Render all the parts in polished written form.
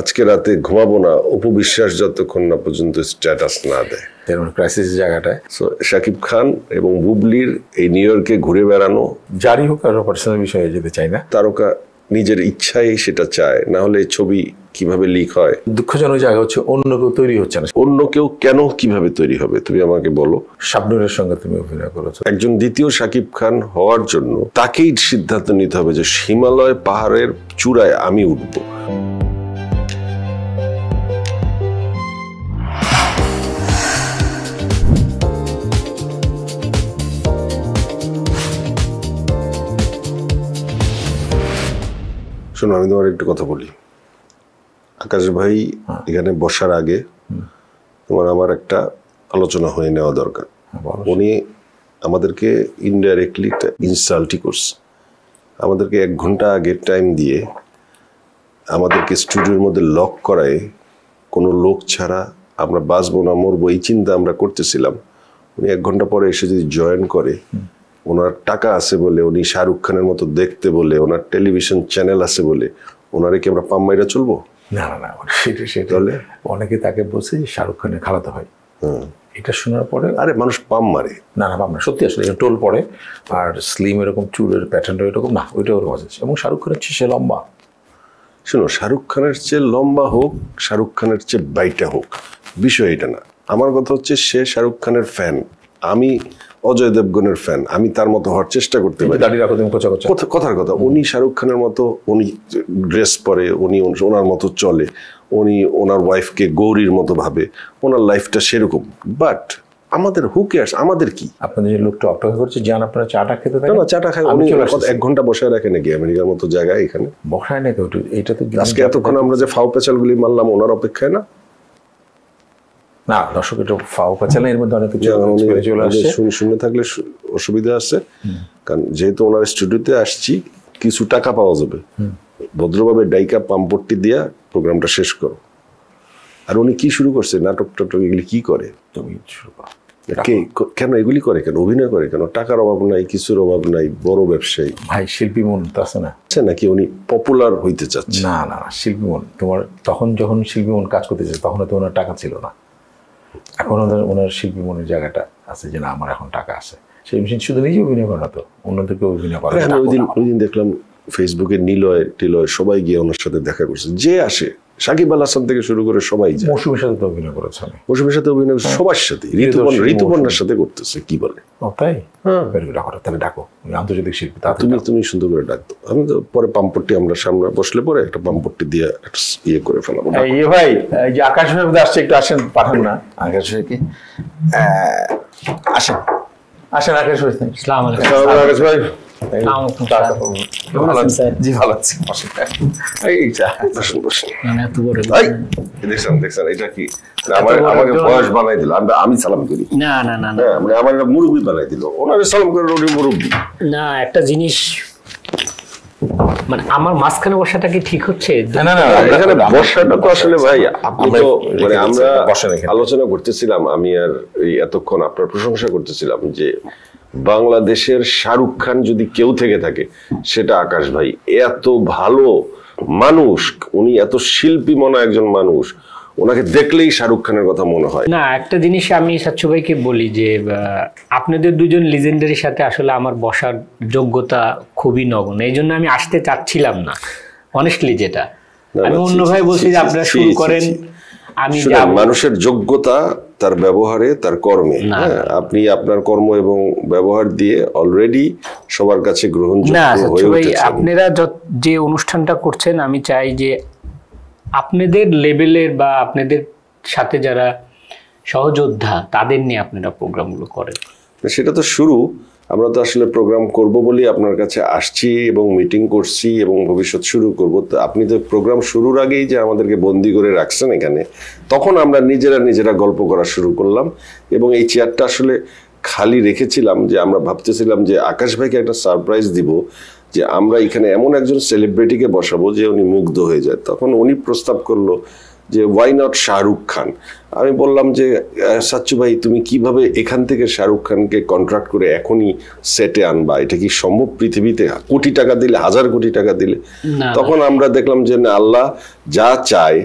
আজকে রাতে ঘুমাবো না অপু বিশ্বাস যতক্ষণ না পর্যন্ত স্ট্যাটাস না দেয়। ক্রাইসিস জায়গাটায় শাকিব খান এবং বুবলির এই নিউ ইয়র্কে ঘুরে বেড়ানো জারি হোক, আর পার্সোনাল বিষয়ে যেতে চাই না। তারকা নিজের ইচ্ছায় সেটা চায়, না হলে এই ছবি কিভাবে লিক হয়। দুঃখজনক জায়গা হচ্ছে অন্য কেউ তৈরি হচ্ছে না। অন্য কেউ কেন কিভাবে তৈরি হবে তুমি আমাকে বলো। শাবনূরের সঙ্গে তুমি অভিনয় করেছো। একজন দ্বিতীয় শাকিব খান হওয়ার জন্য তাকেই সিদ্ধান্ত নিতে হবে যে হিমালয় পাহাড়ের চূড়ায় আমি উঠবো। শোনো, আমি তোমার একটু কথা বলি। আকাশ ভাই এখানে বসার আগে তোমার আমার একটা আলোচনা হয়ে নেওয়া দরকার। উনি আমাদেরকে ইনডাইরেক্টলি একটা ইনসাল্টই করছে। আমাদেরকে 1 ঘন্টা আগে টাইম দিয়ে আমাদেরকে স্টুডিওর মধ্যে লক করায় কোনো লোক ছাড়া আমরা বাঁচবো না মরবো এই চিন্তা আমরা করতেছিলাম। উনি 1 ঘন্টা পরে এসে যদি জয়েন করে, ওনার টাকা আছে বলে, উনি শাহরুখ খানের মতো দেখতে বলে, ওনার টেলিভিশন চ্যানেল আছে বলে ওনারে কি আমরা পাম্মাইরা চলবো? না না না, সেটা অনেকে তাকে বলছে যে শাহরুখ খানের খালাতো ভাই। এটা শোনার পরে আরে মানুষ পাম মারে। না না, পাম না, সত্যি আসলে টোল পড়ে। আর স্লিম এরকম চুলের প্যাটার্নটা এরকম না, ওইটা ওর মজা। এবং শাহরুখ খানের চেয়ে সে লম্বা। শোনো, শাহরুখ খানের চেয়ে লম্বা হোক, শাহরুখ খানের চেয়ে বাইটা হোক, বিষয় এটা না। আমার কথা হচ্ছে সে শাহরুখ খানের ফ্যান, আমি অজয় দেবগনের ফ্যান। আমি তার মতো হওয়ার চেষ্টা করতে পারি। কথার কথা, উনি শাহরুখ খানের মতো উনি ড্রেস পরে, উনি ওনার মতো চলে, উনি ওনার ওয়াইফকে গৌরীর মতো ভাবে, ওনার লাইফটা সেরকম। বাট আমাদের হু কেয়ারস, আমাদের কি? আপনাদের যে লোকটা অপেক্ষা করছে, যান আপনারা চাটা খেতে থাকেন। না, চাটা খাই। উনি 1 ঘন্টা বসায় রাখে নাকি আমেরিকার মতো জায়গায়? এখানে বসায় নাকি? এটা তো আজকে এতক্ষণ আমরা যে ফাউ পেঁচালগুলি মারলাম ওনার অপেক্ষায় না। না দর্শক, এটা ফাও পাচ্ছে না, এর মধ্যে অনেক কিছু চলে আসছে। শুনে থাকলে অসুবিধা আছে, কারণ যেহেতু ওনার স্টুডিওতে আসছি কিছু টাকা পাওয়া যাবে। ভদ্রভাবে ডাইকা পাম্পট্টি দিয়া প্রোগ্রামটা শেষ করো। আর উনি কি শুরু করছে? নাটক টাটক এগুলি কি করে? তুমি শুরু করো। কেন এগুলি করে? কেন অভিনয় করে? কেন টাকার অভাব নাই, কিছুর অভাব নাই, বড় ব্যবসায়ী ভাই। শিল্পী মন তো আছে না, নাকি উনি পপুলার হইতে চাচ্ছে? না না না, শিল্পী মন। তোমার তখন যখন শিল্পী মন কাজ করতে চাচ্ছে তখন তো ওনার টাকা ছিল না। এখন ওনার শিল্পী মনের জায়গাটা আছে যে না, আমার এখন টাকা আছে। সেই মেশিন শুধু নিজে অভিনয় করে না তো, অন্যদেরকে অভিনয় করে। ওই দিন দেখলাম ফেসবুকে নিলয় টিলয় সবাই গিয়ে ওনার সাথে দেখা করছে। যে আসে সাকিব আল হাসান থেকে শুরু করে সবাই যায়। মৌসুমীর সাথে তো অভিনয় করেছে, মৌসুমীর সাথে অভিনয় করছে, সবার সাথে। ঋতুপর্ণার সাথে করতেছে। কি বলে? তাই? তাহলে ডাকো, আন্তর্জাতিক শিল্পী। তুমি সুন্দর করে ডাকতো। আমি তো পরে পাম্পট্টি, আমরা সামনে বসলে পরে একটা পাম্পট্টি দিয়ে ইয়ে করে ফেলাবো। ভাই, যে আকাশ ভাই আসছে, একটু আসেন, পাঠান না আকাশ ভাইকে। আসেন আসেন আকাশ ভাই। আকাশ ভাই, জি ভালো আছি। এটা কি আমাকে বয়স বানাই দিল? আমি সালাম করি না না না, মানে আমার মুরব্বী বানাই দিল। ওনারে সালাম করে মুরব্বী না। একটা জিনিস, মানে আমার মাঝখানে বসাটা কি ঠিক হচ্ছে? না না, এখানে বসাটা তো আসলে ভাই আপনি তো মানে আমরা আলোচনা করতেছিলাম, আমি আর এতক্ষণ আপনার প্রশংসা করতেছিলাম যে বাংলাদেশের শাহরুখ খান যদি কেউ থেকে থাকে সেটা আকাশ ভাই। এত ভালো মানুষ উনি, এত শিল্পী মনা একজন মানুষ, ওনাকে দেখলেই শাহরুখ খানের কথা মনে হয়। না, একটা জিনিস আমি সাচ্ছু ভাইকে বলি যে আপনাদের দুজন লিজেন্ডারির সাথে আসলে আমার বসার যোগ্যতা খুবই নগণ্য। এই জন্য আমি আসতে চাচ্ছিলাম না, অনেস্টলি। যেটা আমি অন্য ভাই বলছি যে আপনারা শুরু করেন। আমি মানুষের যোগ্যতা তার ব্যবহারে, তার কর্মে। আপনি আপনার কর্ম এবং ব্যবহার দিয়ে অলরেডি সবার কাছে গ্রহণযোগ্য হয়ে উঠেছেন। আপনারা যে অনুষ্ঠানটা করছেন, আমি চাই যে আপনাদের লেভেলের বা আপনাদের সাথে যারা সহযোদ্ধা তাদের নিয়ে আপনারা প্রোগ্রামগুলো করেন। সেটা তো শুরু। আমরা তো আসলে প্রোগ্রাম করব বলেই আপনার কাছে আসছি এবং মিটিং করছি এবং ভবিষ্যৎ শুরু করব। তো আপনি তো প্রোগ্রাম শুরুর আগেই যে আমাদেরকে বন্দি করে রাখছেন এখানে, তখন আমরা নিজেরা গল্প করা শুরু করলাম। এবং এই চেয়ারটা আসলে খালি রেখেছিলাম যে আমরা ভাবতেছিলাম যে আকাশ ভাইকে একটা সারপ্রাইজ দিব, যে আমরা এখানে এমন একজন সেলিব্রিটিকে বসাবো যে উনি মুগ্ধ হয়ে যায়। তখন উনি প্রস্তাব করলো যে ওয়াই নট শাহরুখ খান। আমি বললাম যে সাচ্চু ভাই তুমি কিভাবে এখান থেকে শাহরুখ খানকে কন্ট্রাক্ট করে এখনই সেটে আনবা, এটা কি সম্ভব পৃথিবীতে? কোটি টাকা দিলে, 1000 কোটি টাকা দিলে? তখন আমরা দেখলাম যে না, আল্লাহ যা চায়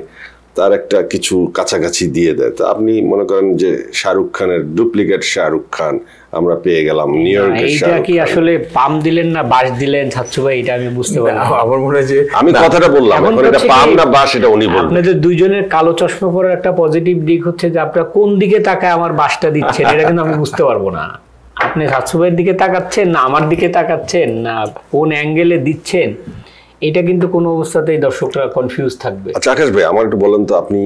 তার একটা কিছু কাছাকাছি দিয়ে দেয়। তো আপনি মনে করেন যে শাহরুখ খানের ডুপ্লিকেট শাহরুখ খান আমরা পেয়ে গেলাম নিউ ইয়র্কের। এইটা কি আসলে পাম দিলেন না বাস দিলেন সাচ্চু ভাই, এটা আমি বুঝতে পারি না। আমার মনে হয় যে আমি কথাটা বললাম, এখন এটা পাম না বাস এটা উনি বলবেন। আপনাদের দুইজনের কালো চশমা পরার একটা পজিটিভ দিক হচ্ছে যে আপনারা কোন দিকে তাকায় আমার বাসটা দিচ্ছেন এটা কিন্তু আমি বুঝতে পারবো না। আপনি সাচ্চু ভাইয়ের দিকে তাকাচ্ছেন না আমার দিকে তাকাচ্ছেন না কোন অ্যাঙ্গেলে দিচ্ছেন, এটা কিন্তু কোনো অবস্থাতেই দর্শকরা কনফিউজ থাকবে। আচ্ছা আকাশ ভাই, আমার একটু বলেন তো, আপনি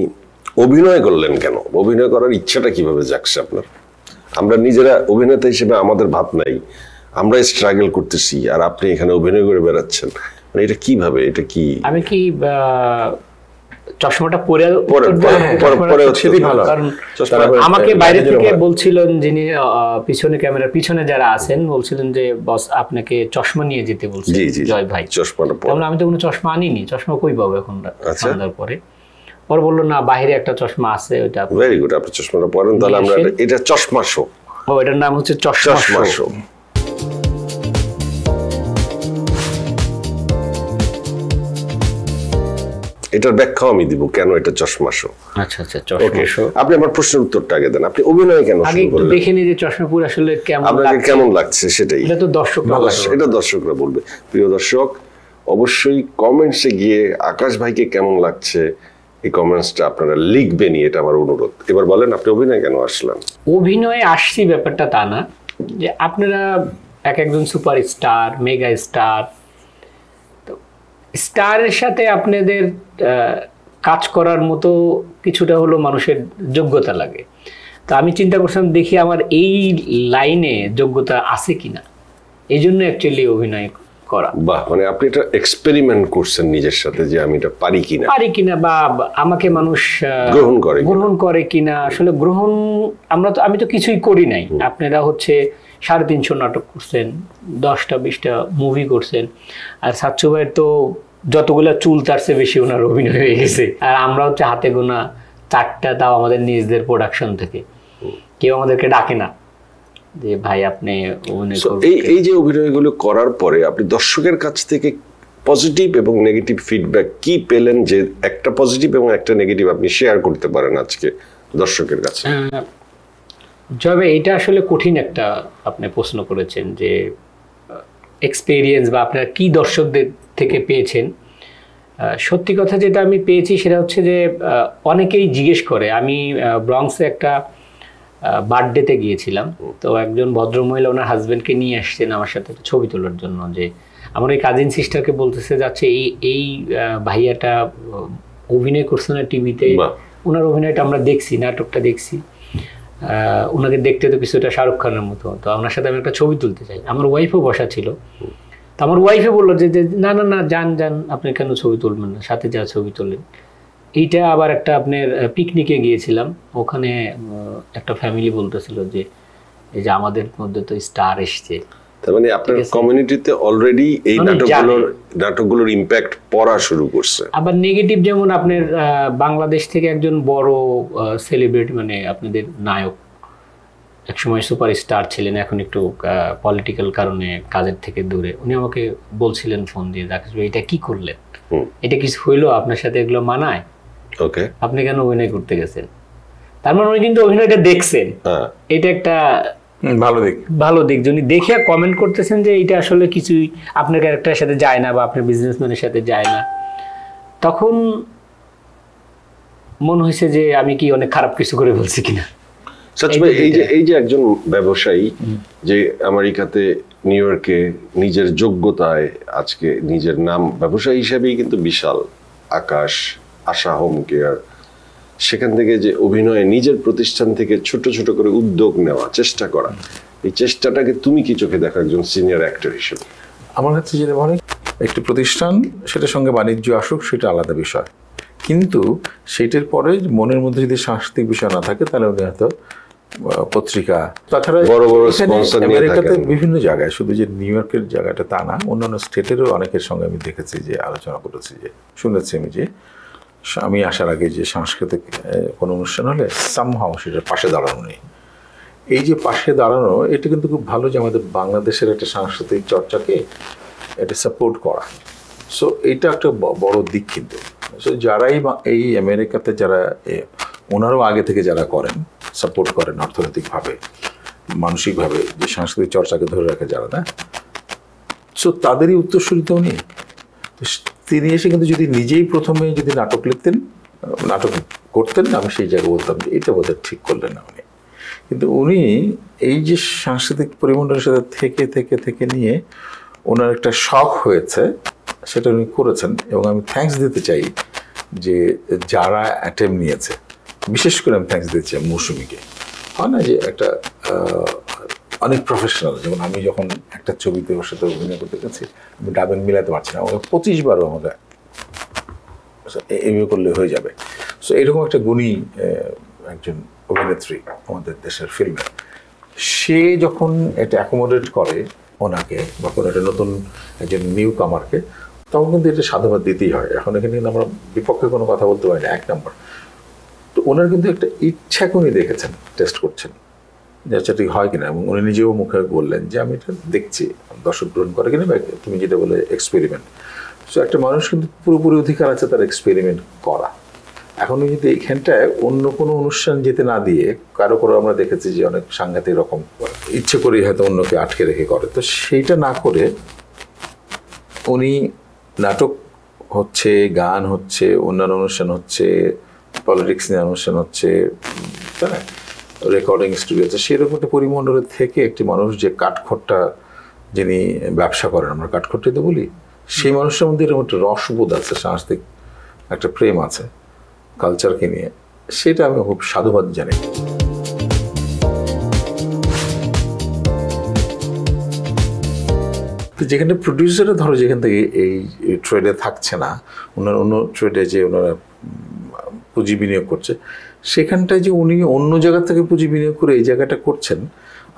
অভিনয় করলেন কেন? অভিনয় করার ইচ্ছাটা কিভাবে জাগছে আপনার? আমরা নিজেরা অভিনেতা হিসেবে আমাদের ভাব নাই, আমরা স্ট্রাগল করতেছি, আর আপনি এখানে অভিনয় করে বেড়াচ্ছেন, মানে এটা কিভাবে? এটা কি আমি কি চশমাটা পরে কারণ আমাকে বাইরে থেকে বলছিলেন যিনি পিছনে ক্যামেরার পিছনে যারা আছেন বলছিলেন যে বস আপনাকে চশমা নিয়ে যেতে বলছেন জয় ভাই। চশমাটা আমি তো কোনো চশমা আনিনি, চশমা কই পাবো এখন সন্ধ্যার পরে? পরে বললো না বাইরে একটা চশমা আছে, ওইটা ভেরি গুড, আপনি চশমাটা পরেন তাহলে আমরা এটা চশমা শো। ও এটার নাম হচ্ছে চশমা শো। এটার ব্যাখ্যাও আমি দিব কেন এটা চশমা শো। আচ্ছা আচ্ছা, চশমা শো। আপনি আমার প্রশ্নের উত্তরটা আগে দেন, আপনি অভিনয় কেন আগে একটু দেখে নিই যে চশমা পরে আসলে আপনাকে কেমন লাগছে সেটাই। এটা তো এটা দর্শকরা বলবে। প্রিয় দর্শক, অবশ্যই কমেন্টসে গিয়ে আকাশ ভাইকে কেমন লাগছে এই কমেন্টসটা আপনারা লিখবেনই, এটা আমার অনুরোধ। এবার বলেন আপনি অভিনয় কেন আসলেন? অভিনয়ে আসছি ব্যাপারটা তা না, যে আপনারা এক একজন সুপার স্টার, মেগা স্টার, তো স্টারের সাথে আপনাদের কাজ করার মতো কিছুটা হলো মানুষের যোগ্যতা লাগে। তো আমি চিন্তা করছিলাম দেখি আমার এই লাইনে যোগ্যতা আছে কিনা, এই জন্য অ্যাকচুয়ালি অভিনয় করা। বাহ, মানে আপনি এটা এক্সপেরিমেন্ট করছেন নিজের সাথে যে আমি এটা পারি কিনা বা আমাকে মানুষ গ্রহণ করে কিনা। আসলে গ্রহণ আমি তো কিছুই করি নাই। আপনারা হচ্ছে 350 নাটক করছেন, 10টা 20টা মুভি করছেন, আর সাচ্চু ভাইয়ের তো যতগুলা চুল তার চেয়ে বেশি ওনার অভিনয় হয়ে গেছে। আর আমরা হচ্ছে হাতে গোনা 4টা, তাও আমাদের নিজেদের প্রোডাকশন থেকে, কেউ আমাদেরকে ডাকে না যে ভাই আপনি অভিনয় করুন। এই যে অভিনয়গুলো করার পরে আপনি দর্শকের কাছ থেকে পজিটিভ এবং নেগেটিভ ফিডব্যাক কি পেলেন, যে একটা পজিটিভ এবং একটা নেগেটিভ আপনি শেয়ার করতে পারেন আজকে দর্শকের কাছে? জবে এটা আসলে কঠিন একটা আপনি প্রশ্ন করেছেন, যে এক্সপেরিয়েন্স বা আপনারা কি দর্শকদের থেকে পেয়েছেন। সত্যি কথা যেটা আমি পেয়েছি সেটা হচ্ছে যে অনেকেই জিজ্ঞেস করে, আমি ব্রঙ্কসে একটা বার্থডেতে গিয়েছিলাম, তো একজন ভদ্রমহিলা ওনার হাজব্যান্ডকে নিয়ে আসছেন আমার সাথে ছবি তোলার জন্য। যে আমার ওই কাজিন সিস্টারকে বলতেছে যাচ্ছে এই ভাইয়াটা অভিনয় করছে না টিভিতে, ওনার অভিনয়টা আমরা দেখছি, নাটকটা দেখছি, ওনাকে দেখতে তো কিছুটা শাহরুখ খানের মতো, তো ওনার সাথে আমি একটা ছবি তুলতে চাই। আমার ওয়াইফও বসা ছিল, তো আমার ওয়াইফে বললো যে না না না যান আপনি কেন ছবি তুলবেন না, সাথে যা ছবি তোলেন। এইটা আবার একটা আপনার পিকনিকে গিয়েছিলাম, ওখানে একটা ফ্যামিলি বলতেছিল যে এই যে আমাদের মধ্যে তো স্টার এসছে। তার মানে আপনার কমিউনিটিতে অলরেডি এই নাটকগুলোর ইমপ্যাক্ট পড়া শুরু করছে। আবার নেগেটিভ যেমন আপনার বাংলাদেশ থেকে একজন বড় সেলিব্রিটি, মানে আপনাদের নায়ক, একসময় সুপার স্টার ছিলেন, এখন একটু পলিটিক্যাল কারণে কাজের থেকে দূরে, উনি আমাকে বলছিলেন ফোন দিয়ে, আকাশ ভাই এটা কি করলেন, এটা কিছু হইলো আপনার সাথে, এগুলো মানায়, ওকে আপনি কেন অভিনয় করতে গেছেন? তার মানে উনি কিন্তু অভিনয়টা দেখছেন, এটা একটা ভালো দিক। যিনি দেখে কমেন্ট করতেছেন যে এটা আসলে কিছুই আপনার ক্যারেক্টারের সাথে যায় না বা আপনার বিজনেসম্যানের সাথে যায় না, তখন মনে হয়েছে যে আমি কি অনেক খারাপ কিছু করে বলছি কিনা। এই যে একজন ব্যবসায়ী যে আমেরিকাতে নিউ ইয়র্কে নিজের যোগ্যতায় আজকে নিজের নাম ব্যবসায়ী হিসেবেই কিন্তু বিশাল, আকাশ, আশা হোম কেয়ার, সেখান থেকে যে অভিনয়ে নিজের প্রতিষ্ঠান থেকে ছোট ছোট করে উদ্যোগ নেওয়া, চেষ্টা করা, এই চেষ্টাটাকে তুমি কি চোখে দেখো একজন সিনিয়র অ্যাক্টর হিসেবে? আমার কাছে যেটা মনে হয়, একটি প্রতিষ্ঠান সেটার সঙ্গে বাণিজ্য আসুক সেটা আলাদা বিষয়, কিন্তু সেইটার পরে মনের মধ্যে যদি সাংস্কৃতিক বিষয় না থাকে তাহলে উনি হয়তো পত্রিকা, তাছাড়া বড় বড় এখানে sponsor নিয়ে আমেরিকাতে থাকেন। বিভিন্ন জায়গায়, শুধু যে নিউ ইয়র্কের জায়গাটা তা না, অন্যান্য স্টেটেরও অনেকের সঙ্গে আমি দেখেছি, যে আলোচনা করেছি, যে শুনেছি আমি, যে আমি আসার আগে যে সাংস্কৃতিক কোনো অনুষ্ঠান হলে সামহাও সেটার পাশে দাঁড়ানো নেই। এই যে পাশে দাঁড়ানো, এটা কিন্তু খুব ভালো, যে আমাদের বাংলাদেশের একটা সাংস্কৃতিক চর্চাকে এটা সাপোর্ট করা। সো এইটা একটা বড় দিক কিন্তু। সো যারাই এই আমেরিকাতে যারা ওনারাও আগে থেকে যারা করেন, সাপোর্ট করেন অর্থনৈতিকভাবে, মানসিকভাবে, যে সাংস্কৃতিক চর্চাকে ধরে রাখে যারা, না, সো তাদেরই উত্তরসূরি তো উনি। তিনি এসে কিন্তু যদি নিজেই প্রথমে যদি নাটক লিখতেন, নাটক করতেন, আমি সেই জায়গায় বলতাম যে এটা বোধহয় ঠিক করলেন না উনি। কিন্তু উনি এই যে সাংস্কৃতিক পরিমণ্ডলের সাথে থেকে থেকে থেকে নিয়ে ওনার একটা শখ হয়েছে, সেটা উনি করেছেন। এবং আমি থ্যাঙ্কস দিতে চাই যে যারা অ্যাটেম্প নিয়েছে, বিশেষ করে আমি থ্যাঙ্কস দিতে চাই মৌসুমীকে। হয় না যে একটা অনেক প্রফেশনাল, যেমন আমি যখন একটা ছবিতে ওর সাথে অভিনয় করতে গেছি, আমি ডাবেন মিলাতে পারছি না, আমাকে 25 বারও আমাকে এমএ করলে হয়ে যাবে। সো এরকম একটা গুণী একজন অভিনেত্রী আমাদের দেশের ফিল্মে, সে যখন এটা অ্যাকোমোডেট করে ওনাকে, বা কোনো একটা নতুন একজন নিউ কামারকে, তখন কিন্তু এটা সাধুবাদ দিতেই হয়। এখন এখানে কিন্তু আমরা বিপক্ষে কোনো কথা বলতে পারি না, এক নম্বর। তো ওনার কিন্তু একটা ইচ্ছা উনি দেখেছেন, টেস্ট করছেন যে আচ্ছা ঠিক হয় কিনা, এবং উনি নিজেও মুখে বললেন যে আমি এটা দেখছি দর্শক গ্রহণ করে কিনা, বা তুমি যেটা বলে এক্সপেরিমেন্ট। সো একটা মানুষ কিন্তু পুরোপুরি অধিকার আছে তার এক্সপেরিমেন্ট করা। এখন যদি এইখানটায় অন্য কোনো অনুষ্ঠান যেতে না দিয়ে, কারো করে আমরা দেখেছি যে অনেক সাংঘাতিক রকম ইচ্ছে করেই হয়তো অন্যকে আটকে রেখে করে, তো সেইটা না করে উনি নাটক হচ্ছে, গান হচ্ছে, অন্যান্য অনুষ্ঠান হচ্ছে, পলিটিক্স নিয়ে অনুষ্ঠান হচ্ছে, তাই না, রেকর্ডিং স্টুডিও আছে, সেরকম একটা পরিমণ্ডলের থেকে একটি মানুষ যে কাঠখোট্টা যিনি ব্যবসা করেন, আমরা কাঠখোট্টাই তো বলি, সেই মানুষের মধ্যে এরকম একটা রসবোধ আছে, সাংস্কৃতিক একটা প্রেম আছে কালচারকে নিয়ে, সেটা আমি খুব সাধুবাদ জানি। তো যেখানে প্রডিউসাররা ধরো যেখান থেকে এই ট্রেডে থাকছে না, ওনার অন্য ট্রেডে যে ওনারা পুঁজি বিনিয়োগ করছে, সেখানটায় যে উনি অন্য জায়গা থেকে পুঁজি বিনিয়োগ করে এই জায়গাটা করছেন,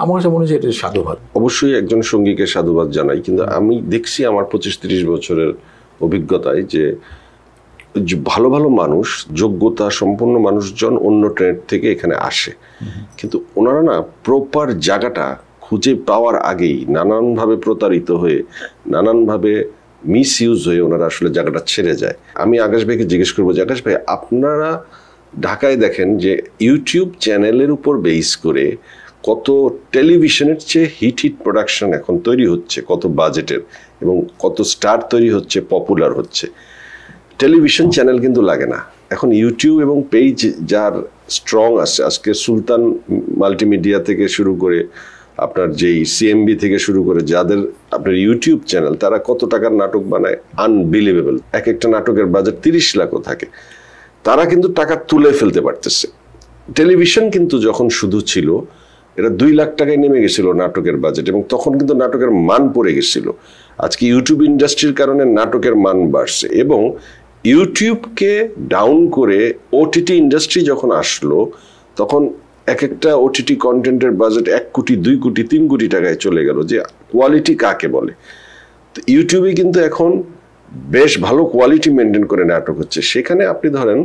আমার কাছে মনে হচ্ছে এটা সাধুবাদ। অবশ্যই একজন সঙ্গীকে সাধুবাদ জানাই, কিন্তু আমি দেখছি আমার 25-30 বছরের অভিজ্ঞতায় যে ভালো ভালো মানুষ, যোগ্যতা সম্পন্ন মানুষজন অন্য ট্রেড থেকে এখানে আসে, কিন্তু ওনারা না প্রপার জায়গাটা খুঁজে পাওয়ার আগেই নানানভাবে প্রতারিত হয়ে, নানানভাবে মিস ইউজ হয়ে ওনারা আসলে জায়গাটা ছেড়ে যায়। আমি আকাশ ভাইকে জিজ্ঞেস করবো যে আকাশ ভাই, আপনারা ঢাকায় দেখেন যে ইউটিউব চ্যানেলের উপর বেস করে কত টেলিভিশনের চেয়ে হিট প্রোডাকশন এখন তৈরি হচ্ছে, কত বাজেটের, এবং কত স্টার তৈরি হচ্ছে, পপুলার হচ্ছে। টেলিভিশন চ্যানেল কিন্তু লাগে না এখন, ইউটিউব এবং পেজ যার স্ট্রং আছে, আজকে সুলতান মাল্টিমিডিয়া থেকে শুরু করে আপনার যেই সিএমবি থেকে শুরু করে যাদের আপনার ইউটিউব চ্যানেল, তারা কত টাকার নাটক বানায়, আনবিলিভেবল। এক একটা নাটকের বাজেট 30 লাখও থাকে, তারা কিন্তু টাকা তুলে ফেলতে পারতেছে। টেলিভিশন কিন্তু যখন শুধু ছিল, এটা 2 লাখ টাকায় নেমে গেছিল নাটকের বাজেট, এবং তখন কিন্তু নাটকের মান পড়ে গেছিল। আজকে ইউটিউব ইন্ডাস্ট্রির কারণে নাটকের মান বাড়ছে, এবং ইউটিউবকে ডাউন করে ওটিটি ইন্ডাস্ট্রি যখন আসলো, তখন এক একটা ওটিটি কন্টেন্টের বাজেট 1 কোটি, 2 কোটি, 3 কোটি টাকায় চলে গেল। যে কোয়ালিটি কাকে বলে? তো ইউটিউবে কিন্তু এখন বেশ ভালো কোয়ালিটি মেনটেন করে নাটক হচ্ছে। সেখানে আপনি ধরেন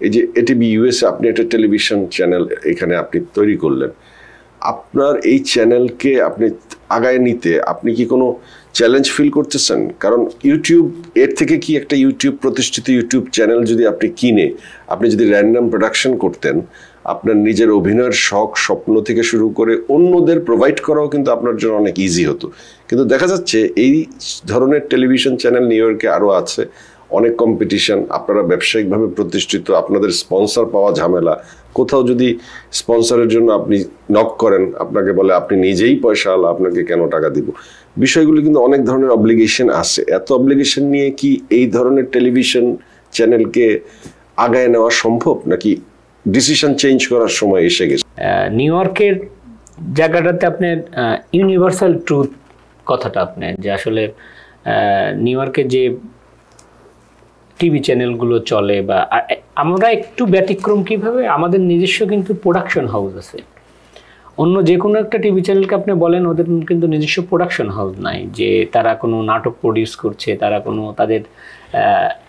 এই যে এটিভি ইউএসএ, আপনি একটা টেলিভিশন চ্যানেল এখানে আপনি তৈরি করলেন, আপনার এই চ্যানেলকে আপনি আগায় নিতে আপনি কি কোনো চ্যালেঞ্জ ফিল করতেছেন? কারণ ইউটিউব এর থেকে কি একটা ইউটিউব প্রতিষ্ঠিত ইউটিউব চ্যানেল যদি আপনি কিনে, আপনি যদি র্যান্ডম প্রোডাকশন করতেন, আপনার নিজের অভিনয়ের শখ, স্বপ্ন থেকে শুরু করে অন্যদের প্রোভাইড করাও কিন্তু আপনার জন্য অনেক ইজি হতো। কিন্তু দেখা যাচ্ছে এই ধরনের টেলিভিশন চ্যানেল নিউ ইয়র্কে আরও আছে, অনেক কম্পিটিশন, আপনারা ব্যবসায়িকভাবে প্রতিষ্ঠিত, আপনাদের স্পন্সর পাওয়া ঝামেলা। কোথাও যদি স্পন্সরের জন্য আপনি নক করেন, আপনাকে বলে আপনি নিজেই পয়সা আলা, আপনাকে কেন টাকা দিব। বিষয়গুলো কিন্তু অনেক ধরনের অব্লিগেশন আছে। এত অব্লিগেশন নিয়ে কি এই ধরনের টেলিভিশন চ্যানেলকে আগায় নেওয়া সম্ভব, নাকি ডিসিশন চেঞ্জ করার সময় এসে গেছে? নিউ ইয়র্কের জায়গাটাতে আপনার ইউনিভার্সাল ট্রুথ কথাটা আপনার, যে আসলে নিউ ইয়র্কে যে টিভি চ্যানেলগুলো চলে, বা আমরা একটু ব্যতিক্রম কিভাবে, আমাদের নিজস্ব কিন্তু প্রোডাকশন হাউস আছে। অন্য যে কোনো একটা টিভি চ্যানেলকে আপনি বলেন ওদের কিন্তু নিজস্ব প্রোডাকশন হাউস নাই যে তারা কোনো নাটক প্রডিউস করছে, তারা কোনো তাদের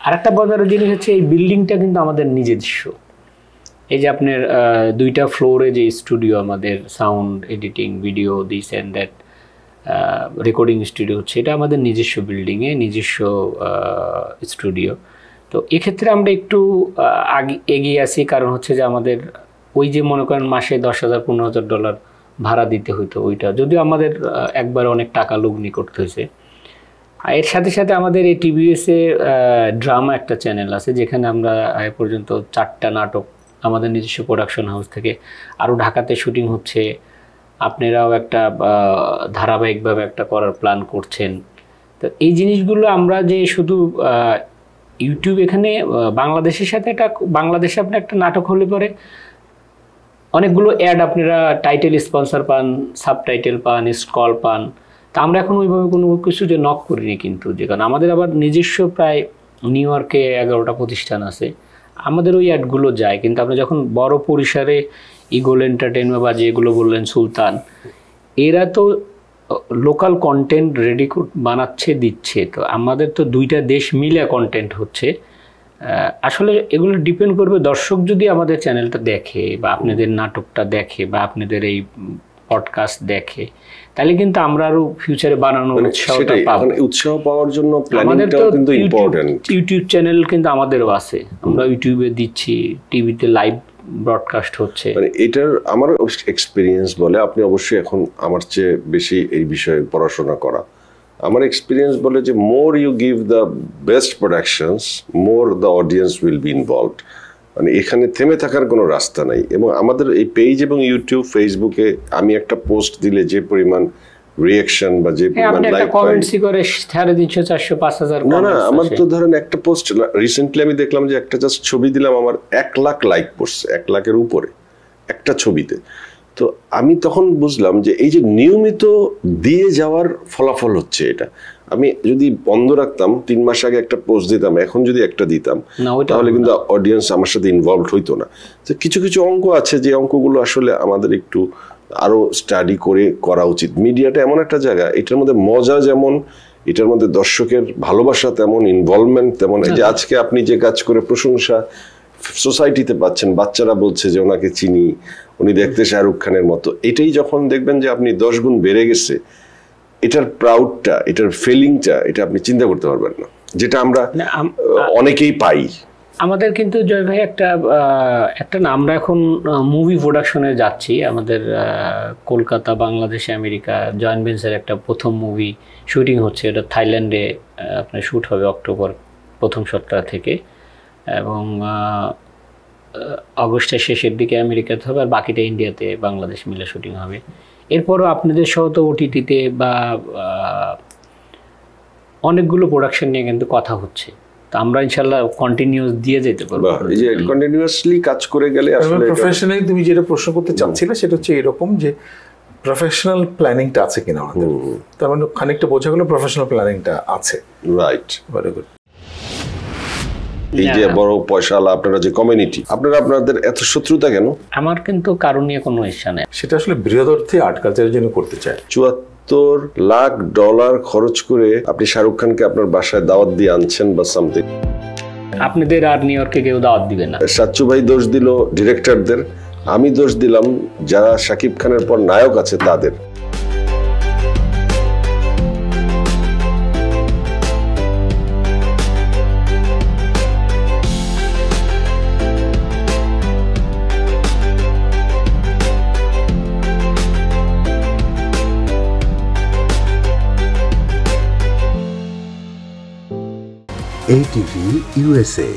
আরেকটা মজার জিনিস হচ্ছে এই বিল্ডিংটা কিন্তু আমাদের নিজস্ব। এই যে আপনার 2টা ফ্লোরে যে স্টুডিও আমাদের, sound editing, video, this and that, recording studio হচ্ছে, এটা আমাদের নিজস্ব বিল্ডিংয়ে নিজস্ব স্টুডিও। তো এক্ষেত্রে আমরা একটু এগিয়ে আসি, কারণ হচ্ছে যে আমাদের ওই যে মনে করেন মাসে $10,000-15,000 ভাড়া দিতে হইতো, ওইটা যদিও আমাদের একবার অনেক টাকা লগ্নি করতে হয়েছে। এর সাথে সাথে আমাদের এই টিভিএসে ড্রামা একটা চ্যানেল আছে যেখানে আমরা এ পর্যন্ত 4টা নাটক আমাদের নিজস্ব প্রোডাকশন হাউস থেকে, আরও ঢাকাতে শুটিং হচ্ছে, আপনারাও একটা ধারাবাহিকভাবে একটা করার প্ল্যান করছেন। তো এই জিনিসগুলো আমরা যে শুধু ইউটিউব, এখানে বাংলাদেশের সাথে বাংলাদেশে আপনি একটা নাটক হলে পরে অনেকগুলো অ্যাড আপনারা টাইটেল স্পন্সর পান, সাবটাইটেল পান, স্ক্রল পান। তা আমরা এখন ওইভাবে কোনো কিছু যে নক করিনি কিন্তু, যে কারণ আমাদের আবার নিজস্ব প্রায় নিউ ইয়র্কে 11টা প্রতিষ্ঠান আছে, আমাদের ওই অ্যাডগুলো যায়। কিন্তু আপনি যখন বড় পরিসরে ইগল এন্টারটেইনমেন্ট বা যেগুলো বললেন সুলতান, এরা তো লোকাল কন্টেন্ট রেডি বানাচ্ছে, দিচ্ছে। তো আমাদের তো 2টা দেশ মিলে কন্টেন্ট হচ্ছে। আসলে এগুলো ডিপেন্ড করবে দর্শক যদি আমাদের চ্যানেলটা দেখে বা আপনাদের নাটকটা দেখে বা আপনাদের এই পডকাস্ট দেখে, তাহলে কিন্তু আমরা আরো ফিউচারে বানানোর উৎসাহটা পাবো। উৎসাহ পাওয়ার জন্য প্ল্যানিংটাও কিন্তু ইম্পর্টেন্ট। ইউটিউব চ্যানেল কিন্তু আমাদেরও আছে, আমরা ইউটিউবে দিচ্ছি, টিভিতে লাইভ ব্রডকাস্ট হচ্ছে। মানে এটার আমার এক্সপিরিয়েন্স বলে, আপনি অবশ্যই এখন আমার চেয়ে বেশি এই বিষয়ে পড়াশোনা করা, আমার এক্সপিরিয়েন্স বলে যে more you give the best productions, more the audience will be involved. মানে এখানে থেমে থাকার কোনো রাস্তা নাই। এবং আমাদের এই পেজ এবং ইউটিউব, ফেসবুকে আমি একটা পোস্ট দিলে যে পরিমাণ রিঅ্যাকশন বা যে পরিমাণ লাইক কমেন্টস করে 350, 400, 5000 না আমার তো ধরেন একটা পোস্ট রিসেন্টলি আমি দেখলাম যে একটা জাস্ট ছবি দিলাম, আমার 1 লাখ লাইক পড়ছে, 1 লাখের উপরে একটা ছবিতে। তো আমি তখন বুঝলাম যে এই যে নিয়মিত দিয়ে যাওয়ার ফলাফল হচ্ছে এটা। আমি যদি বন্ধ রাখতাম, 3 মাস আগে একটা পোস্ট দিতাম, এখন যদি একটা দিতাম, তাহলে কিন্তু অডিয়েন্স আমার সাথে ইনভলভ হইতো না। তো কিছু কিছু অঙ্ক আছে যে অঙ্কগুলো আসলে আমাদের একটু আরো স্টাডি করে করা উচিত। মিডিয়াটা এমন একটা জায়গা, এটার মধ্যে মজা যেমন, এটার মধ্যে দর্শকের ভালোবাসা তেমন, ইনভলভমেন্ট তেমন। এই যে আজকে আপনি যে কাজ করে প্রশংসা সোসাইটিতে পাচ্ছেন, বাচ্চারা বলছে যে ওনাকে চিনি, উনি দেখতে শাহরুখ খানের মতো, এটাই যখন দেখবেন যে আপনি 10 গুণ বেড়ে গেছে, এটার প্রাউডটা, এটার ফিলিংটা, এটা আপনি চিন্তা করতে পারবেন না, যেটা আমরা অনেকেই পাই। আমাদের কিন্তু জয় ভাই একটা না, আমরা এখন মুভি প্রোডাকশনে যাচ্ছি। আমাদের কলকাতা, বাংলাদেশে, আমেরিকা জয়েন্ট ভেঞ্চার একটা প্রথম মুভি শুটিং হচ্ছে, এটা থাইল্যান্ডে আপনার শ্যুট হবে অক্টোবর প্রথম সপ্তাহ থেকে, এবং আগস্টের শেষের দিকে আমেরিকাতে হবে, আর বাকিটা ইন্ডিয়াতে বাংলাদেশ মিলে শুটিং হবে। এরপরও আপনাদের সহ তো ওটিটিতে বা অনেকগুলো প্রোডাকশন নিয়ে কিন্তু কথা হচ্ছে। তো আমরা ইনশাআল্লাহ কন্টিনিউয়াস দিয়ে যেতে পারবো। এই যে কন্টিনিউয়াসলি কাজ করে গেলে আসলে প্রফেশনালি তুমি যেটা প্রশ্ন করতে চাচ্ছিলে সেটা হচ্ছে এরকম যে প্রফেশনাল প্ল্যানিংটা আছে কিনা আমাদের। তার মানে খানিকটা বোঝা গেল প্রফেশনাল প্ল্যানিংটা আছে। Right, very good. এই যে বড় পয়সাওয়ালা আপনারা যে কমিউনিটি, আপনাদের এত শত্রুতা কেন? আমার কিন্তু কারণ নিয়ে কোনো ইচ্ছা নেই। সেটা আসলে বৃহদর্থে আর্ট কালচারের জন্য করতে চায়। $74 লাখ খরচ করে আপনি শাহরুখ খানকে আপনার বাসায় দাওয়াত দিয়ে আনছেন বা সামথিং। আপনাদের আর নিউ ইয়র্কে কেউ দাওয়াত দিবে না। সাচ্চু ভাই দোষ দিল ডিরেক্টরদের, আমি দোষ দিলাম যারা শাকিব খানের পর নায়ক আছে তাদের। ATV USA,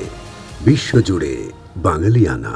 বিশ্বজুড়ে বাঙালিয়ানা।